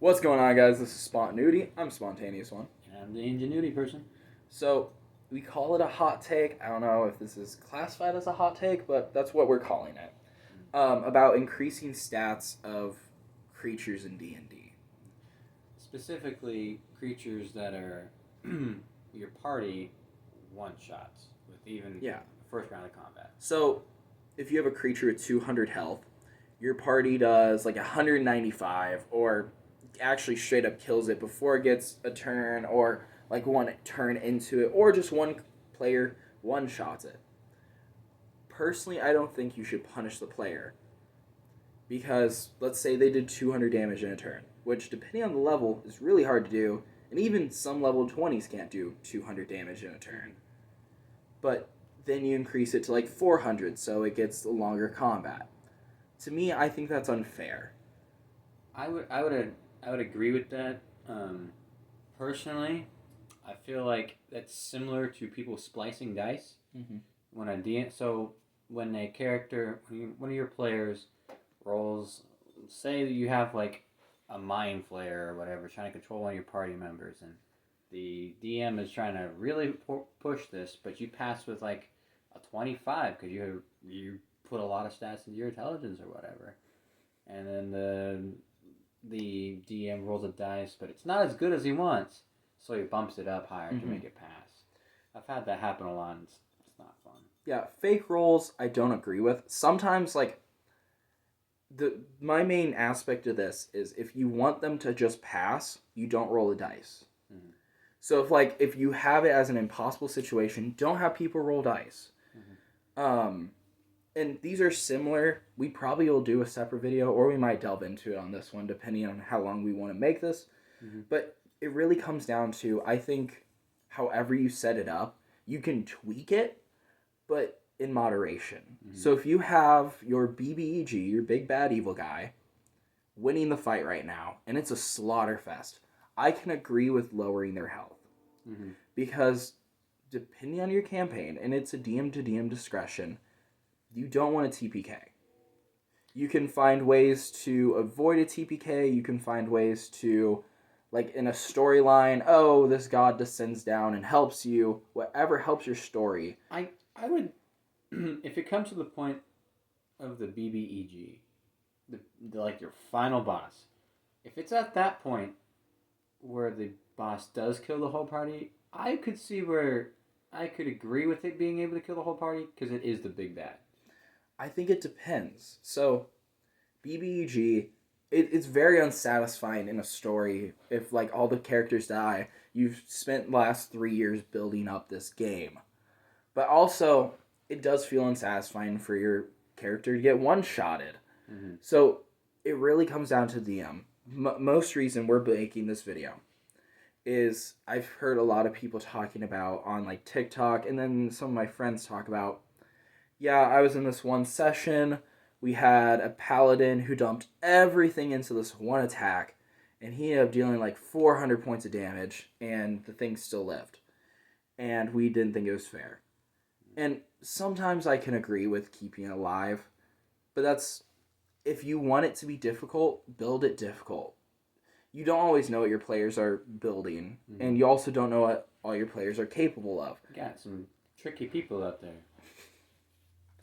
What's going on, guys? This is Spontaneity. I'm Spontaneous One. And I'm the ingenuity person. So, we call it a hot take. I don't know if this is classified as a hot take, but that's what we're calling it. About increasing stats of creatures in D&D. Specifically, creatures that are your party one-shots with even first round of combat. So, if you have a creature with 200 health, your party does like 195, or actually straight up kills it before it gets a turn, or like one turn into it, or just one player one-shots it. Personally, I don't think you should punish the player. Because, let's say they did 200 damage in a turn, which, depending on the level, is really hard to do, and even some level 20s can't do 200 damage in a turn. But then you increase it to like 400, so it gets a longer combat. To me, I think that's unfair. I would agree with that. Personally, I feel like that's similar to people splicing dice. Mm-hmm. When a character, one of your players rolls, say you have like a mind flayer or whatever, trying to control one of your party members, and the DM is trying to really push this, but you pass with like a 25 because you put a lot of stats into your intelligence or whatever, and then the DM rolls a dice, but it's not as good as he wants, so he bumps it up higher to make it pass. I've had that happen a lot, and it's not fun. Yeah, fake rolls I don't agree with. Sometimes, like, my main aspect of this is if you want them to just pass, you don't roll the dice. Mm-hmm. So if you have it as an impossible situation, don't have people roll dice. Mm-hmm. And these are similar. We probably will do a separate video, or we might delve into it on this one, depending on how long we want to make this. Mm-hmm. But it really comes down to, I think, however you set it up, you can tweak it, but in moderation. Mm-hmm. So if you have your BBEG, your big bad evil guy, winning the fight right now, and it's a slaughter fest, I can agree with lowering their health. Mm-hmm. Because depending on your campaign, and it's a DM to DM discretion, you don't want a TPK. You can find ways to avoid a TPK. You can find ways to, like in a storyline, oh, this god descends down and helps you. Whatever helps your story. I would, if it comes to the point of the BBEG, like your final boss, if it's at that point where the boss does kill the whole party, I could see where I could agree with it being able to kill the whole party because it is the big bad. I think it depends. So, BBEG, it's very unsatisfying in a story if, like, all the characters die. You've spent the last 3 years building up this game. But also, it does feel unsatisfying for your character to get one-shotted. Mm-hmm. So, it really comes down to DM. Most reason we're making this video is I've heard a lot of people talking about on, like, TikTok, and then some of my friends talk about, yeah, I was in this one session, we had a paladin who dumped everything into this one attack, and he ended up dealing like 400 points of damage, and the thing still lived. And we didn't think it was fair. And sometimes I can agree with keeping it alive, but that's, if you want it to be difficult, build it difficult. You don't always know what your players are building, and you also don't know what all your players are capable of. Got some tricky people out there.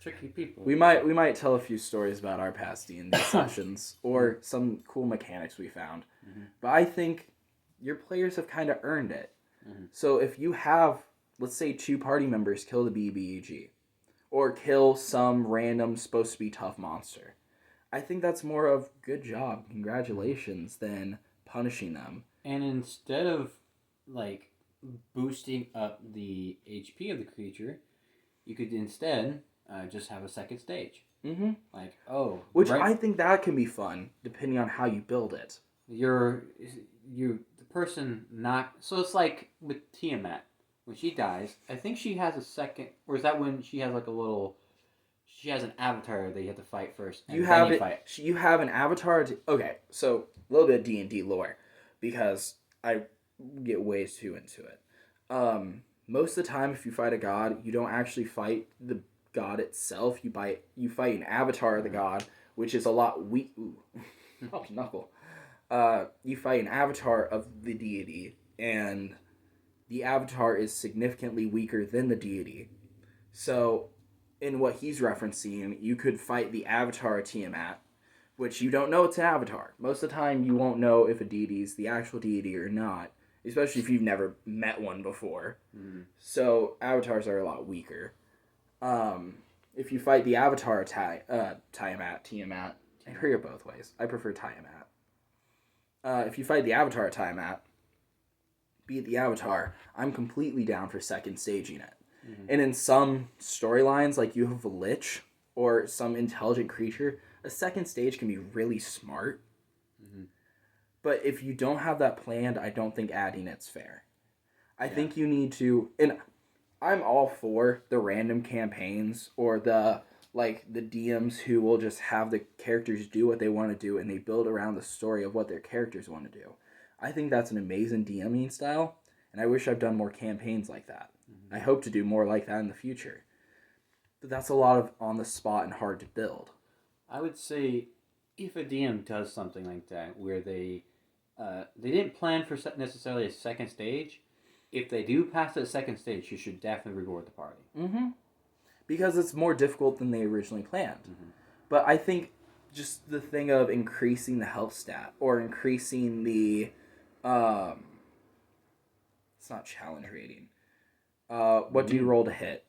Tricky people. We might tell a few stories about our past D&D sessions or some cool mechanics we found. Mm-hmm. But I think your players have kind of earned it. Mm-hmm. So if you have, let's say, 2 party members kill the BBEG or kill some random supposed to be tough monster, I think that's more of good job, congratulations, than punishing them. And instead of like boosting up the HP of the creature, you could instead just have a second stage. Mm-hmm. Like, which I think that can be fun, depending on how you build it. The person so it's like with Tiamat, when she dies, I think she has a second, or is that when she has like she has an avatar that you have to fight first, and you have an avatar okay, so a little bit of D&D lore, because I get way too into it. Most of the time, if you fight a god, you don't actually fight the god itself. You fight an avatar of the god, which is a lot weak. Ooh, knuckle. You fight an avatar of the deity, and the avatar is significantly weaker than the deity. So, in what he's referencing, you could fight the avatar of Tiamat, which you don't know it's an avatar. Most of the time, you won't know if a deity is the actual deity or not, especially if you've never met one before. Mm. So, avatars are a lot weaker. If you fight the avatar of Tiamat, I hear it both ways. I prefer Tiamat. If you fight the avatar of Tiamat, beat the avatar, I'm completely down for second staging it. Mm-hmm. And in some storylines, like you have a lich or some intelligent creature, a second stage can be really smart. Mm-hmm. But if you don't have that planned, I don't think adding it's fair. I Yeah. think you need to, and I'm all for the random campaigns or the DMs who will just have the characters do what they want to do and they build around the story of what their characters want to do. I think that's an amazing DMing style, and I wish I've done more campaigns like that. Mm-hmm. I hope to do more like that in the future. But that's a lot of on the spot and hard to build. I would say if a DM does something like that, where they didn't plan for necessarily a second stage, if they do pass that second stage, you should definitely reward the party. Mm-hmm. Because it's more difficult than they originally planned. Mm-hmm. But I think just the thing of increasing the health stat or increasing the it's not challenge rating. What do you roll to hit?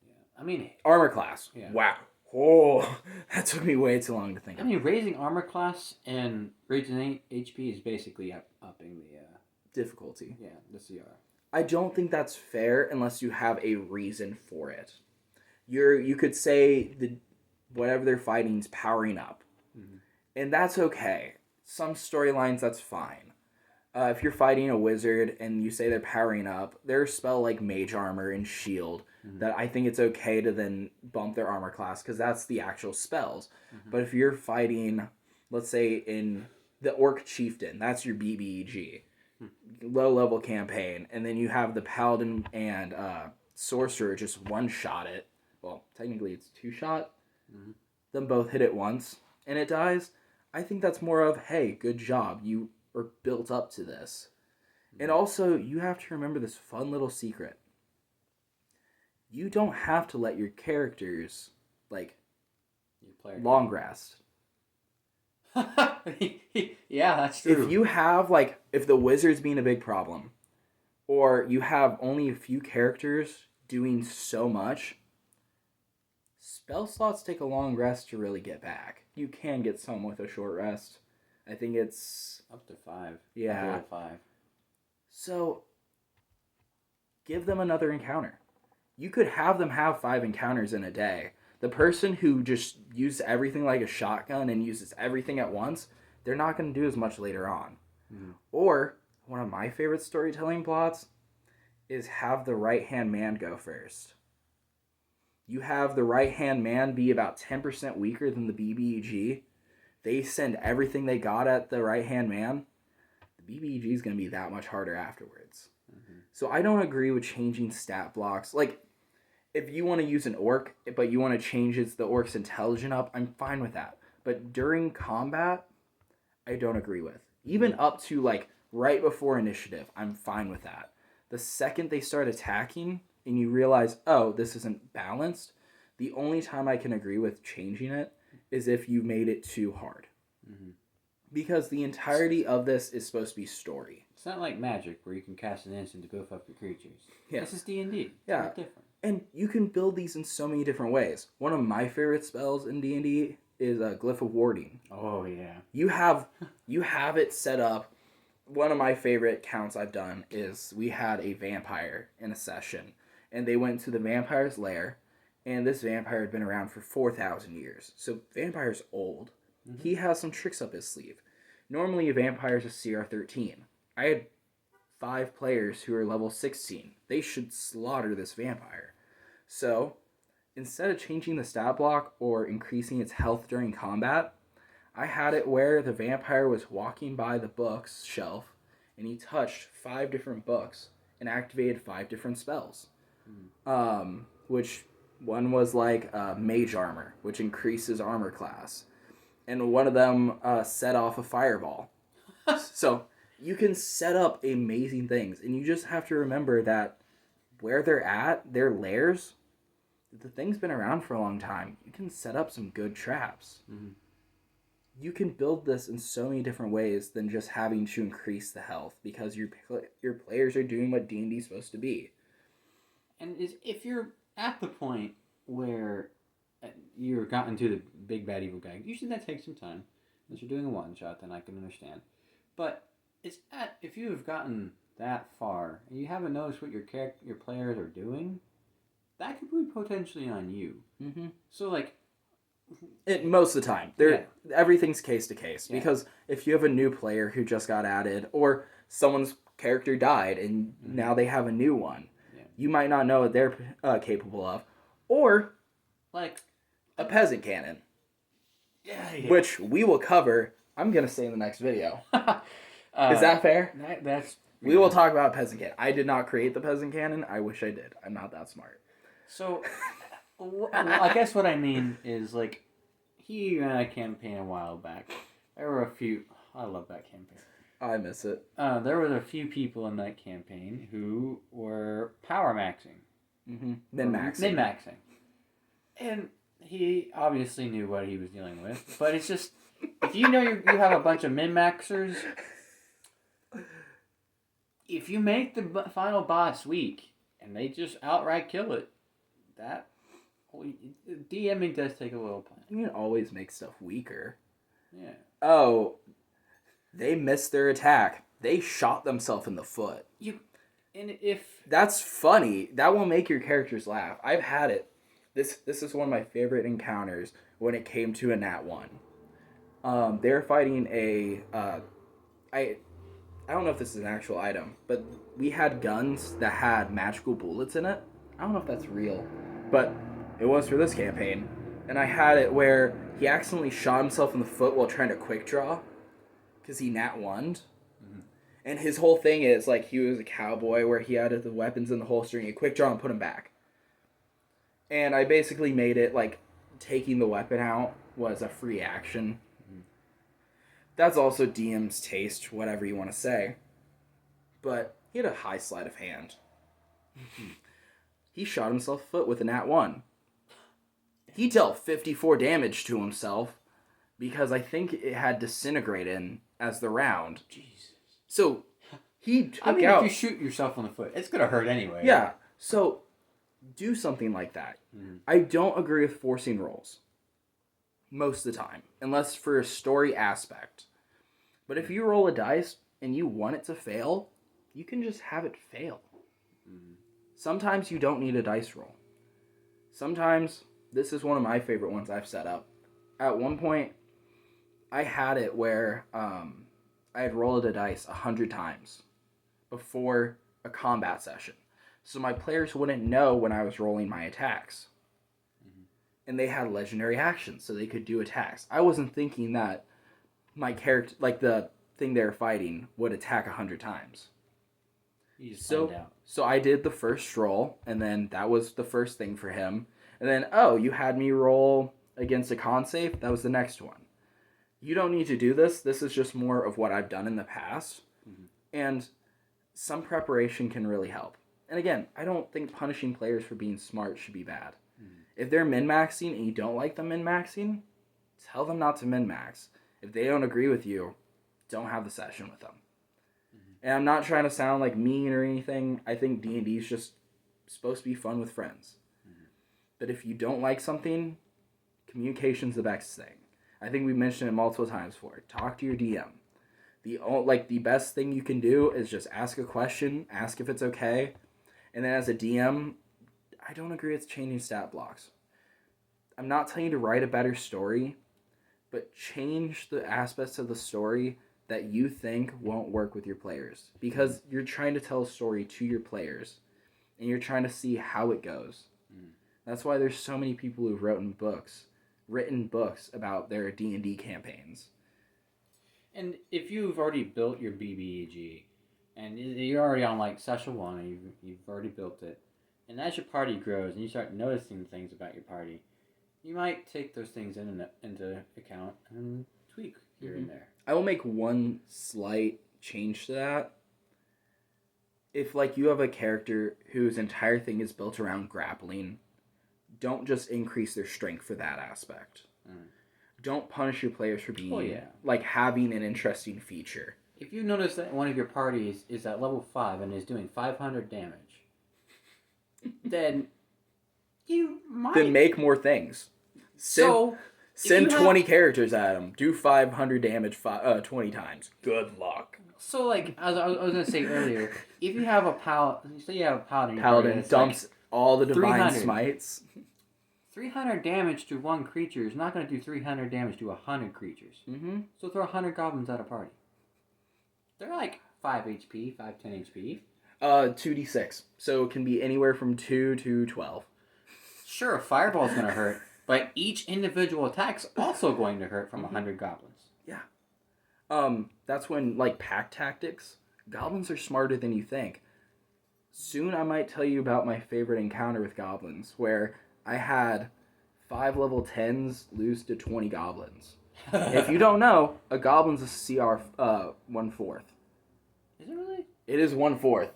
Yeah, I mean Armor class. Yeah. Wow. Oh, that took me way too long to think of. I mean, raising armor class and raising HP is basically upping the difficulty. Yeah, the CR. I don't think that's fair unless you have a reason for it. You could say whatever they're fighting is powering up, mm-hmm. and that's okay. Some storylines that's fine. If you're fighting a wizard and you say they're powering up, there's a spell like Mage Armor and Shield mm-hmm. that I think it's okay to then bump their armor class because that's the actual spells. Mm-hmm. But if you're fighting, let's say in the Orc Chieftain, that's your BBEG, low level campaign, and then you have the Paladin and Sorcerer just one shot it. Well, technically it's two shot. Mm-hmm. Them both hit it once and it dies. I think that's more of, hey, good job. You are built up to this. Mm-hmm. And also, you have to remember this fun little secret. You don't have to let your characters, long rest. Yeah, that's true. If you have, if the wizard's being a big problem, or you have only a few characters doing so much, spell slots take a long rest to really get back. You can get some with a short rest. I think it's... up to 5. Yeah. Up to 5. So, give them another encounter. You could have them have 5 encounters in a day. The person who just uses everything like a shotgun and uses everything at once, they're not going to do as much later on. Mm-hmm. Or, one of my favorite storytelling plots is have the right-hand man go first. You have the right-hand man be about 10% weaker than the BBEG. They send everything they got at the right-hand man. The BBEG is going to be that much harder afterwards. Mm-hmm. So I don't agree with changing stat blocks. If you want to use an orc, but you want to change the orc's intelligence up, I'm fine with that. But during combat, I don't agree with. Even up to, right before initiative, I'm fine with that. The second they start attacking, and you realize, oh, this isn't balanced, the only time I can agree with changing it is if you made it too hard. Mm-hmm. Because the entirety of this is supposed to be story. It's not like Magic, where you can cast an instant to buff up your creatures. Yeah. This is D&D. Yeah. It's different. And you can build these in so many different ways. One of my favorite spells in D&D is Glyph of Warding. Oh, yeah. You have it set up. One of my favorite counts I've done is we had a vampire in a session, and they went to the vampire's lair, and this vampire had been around for 4,000 years. So vampire's old. Mm-hmm. He has some tricks up his sleeve. Normally a vampire's a CR 13. I had 5 players who are level 16. They should slaughter this vampire. So, instead of changing the stat block or increasing its health during combat, I had it where the vampire was walking by the books shelf and he touched 5 different books and activated 5 different spells. Which one was Mage Armor, which increases armor class. And one of them set off a fireball. So you can set up amazing things, and you just have to remember that where they're at, their lairs, the thing's been around for a long time. You can set up some good traps. Mm-hmm. You can build this in so many different ways than just having to increase the health, because your players are doing what D&D is supposed to be. And if you're at the point where you're gotten to the big bad evil guy, usually that takes some time. Unless you're doing a one shot, then I can understand. But if you have gotten that far and you haven't noticed what your players are doing, that could be potentially on you. Mm-hmm. So like, most of the time, everything's case to case. Because if you have a new player who just got added, or someone's character died and now they have a new one, you might not know what they're capable of, or like a peasant cannon, which we will cover. I'm gonna say in the next video. Is that fair? We will talk about peasant cannon. I did not create the peasant cannon. I wish I did. I'm not that smart. So, I guess what I mean is, like, he ran a campaign a while back. There were a few. I love that campaign. I miss it. There were a few people in that campaign who were power maxing. Mm-hmm. Min-maxing. Min-maxing. And he obviously knew what he was dealing with. But it's just, if you know you have a bunch of min-maxers, if you make the final boss weak and they just outright kill it, that DMing does take a little plan. You can always make stuff weaker. Yeah. Oh, they missed their attack. They shot themselves in the foot. That's funny. That will make your characters laugh. I've had it. This is one of my favorite encounters when it came to a Nat 1. They're fighting a I don't know if this is an actual item, but we had guns that had magical bullets in it. I don't know if that's real, but it was for this campaign. And I had it where he accidentally shot himself in the foot while trying to quick draw, because he Nat 1'd. Mm-hmm. And his whole thing is, like, he was a cowboy where he had the weapons in the holster and he quick draw and put them back. And I basically made it, like, taking the weapon out was a free action. Mm-hmm. That's also DM's taste, whatever you want to say. But he had a high sleight of hand. Mm-hmm. He shot himself foot with a Nat 1. He dealt 54 damage to himself because I think it had disintegrate in as the round. Jesus. So he took out... if you shoot yourself on the foot, it's going to hurt anyway. Yeah. So do something like that. Mm-hmm. I don't agree with forcing rolls most of the time, unless for a story aspect. But if you roll a dice and you want it to fail, you can just have it fail. Mm-hmm. Sometimes you don't need a dice roll. Sometimes, this is one of my favorite ones I've set up. At one point, I had it where I had rolled a dice 100 times before a combat session. So my players wouldn't know when I was rolling my attacks. Mm-hmm. And they had legendary actions, so they could do attacks. I wasn't thinking that my character, like the thing they were fighting, would attack 100 times. You just find out. So I did the first roll, and then that was the first thing for him. And then, you had me roll against a con save? That was the next one. You don't need to do this. This is just more of what I've done in the past. Mm-hmm. And some preparation can really help. And again, I don't think punishing players for being smart should be bad. Mm-hmm. If they're min-maxing and you don't like them min-maxing, tell them not to min-max. If they don't agree with you, don't have the session with them. And I'm not trying to sound like mean or anything. I think D&D is just supposed to be fun with friends. Mm-hmm. But if you don't like something, communication's the best thing. I think we mentioned it multiple times before. Talk to your DM. The best thing you can do is just ask a question, ask if it's okay. And then as a DM, I don't agree with changing stat blocks. I'm not telling you to write a better story, but change the aspects of the story that you think won't work with your players, because you're trying to tell a story to your players and you're trying to see how it goes. That's why there's so many people who've written books about their D&D campaigns. And if you've already built your BBEG and you're already on like session 1 and you've already built it, and as your party grows and you start noticing things about your party, you might take those things into account and tweak here and there. I will make one slight change to that. If like you have a character whose entire thing is built around grappling, don't just increase their strength for that aspect. Don't punish your players for being like having an interesting feature. If you notice that one of your parties is at level 5 and is doing 500 damage, then you might... Then make more things. Send 20 characters at them. Do 500 damage 20 times. Good luck. So, like, as I was going to say earlier, if you have a paladin... Say you have a paladin... Paladin dumps like all the divine smites. 300 damage to one creature is not going to do 300 damage to 100 creatures. Mm-hmm. So throw 100 goblins at a party. They're like 5 HP, 10 HP. 2d6. So it can be anywhere from 2 to 12. Sure, fireball's going to hurt, but each individual attack's also going to hurt from 100 goblins. Yeah. That's when, like, pack tactics, goblins are smarter than you think. Soon I might tell you about my favorite encounter with goblins, where I had 5 level 10s lose to 20 goblins. If you don't know, a goblin's a CR 1/4. Is it really? It is 1/4.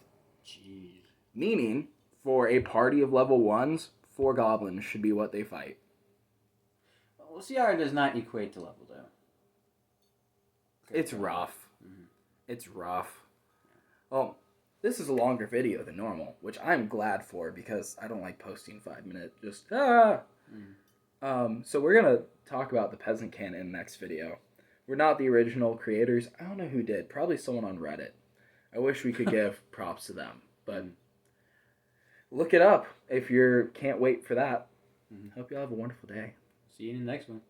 Jeez. Meaning, for a party of level 1s, 4 goblins should be what they fight. Well, CR does not equate to level, though. It's rough. Mm-hmm. It's rough. Well, this is a longer video than normal, which I'm glad for because I don't like posting 5-minute just So we're gonna talk about the peasant canon in the next video. We're not the original creators. I don't know who did. Probably someone on Reddit. I wish we could give props to them, but look it up if you can't wait for that. Hope you all have a wonderful day. See you in the next one.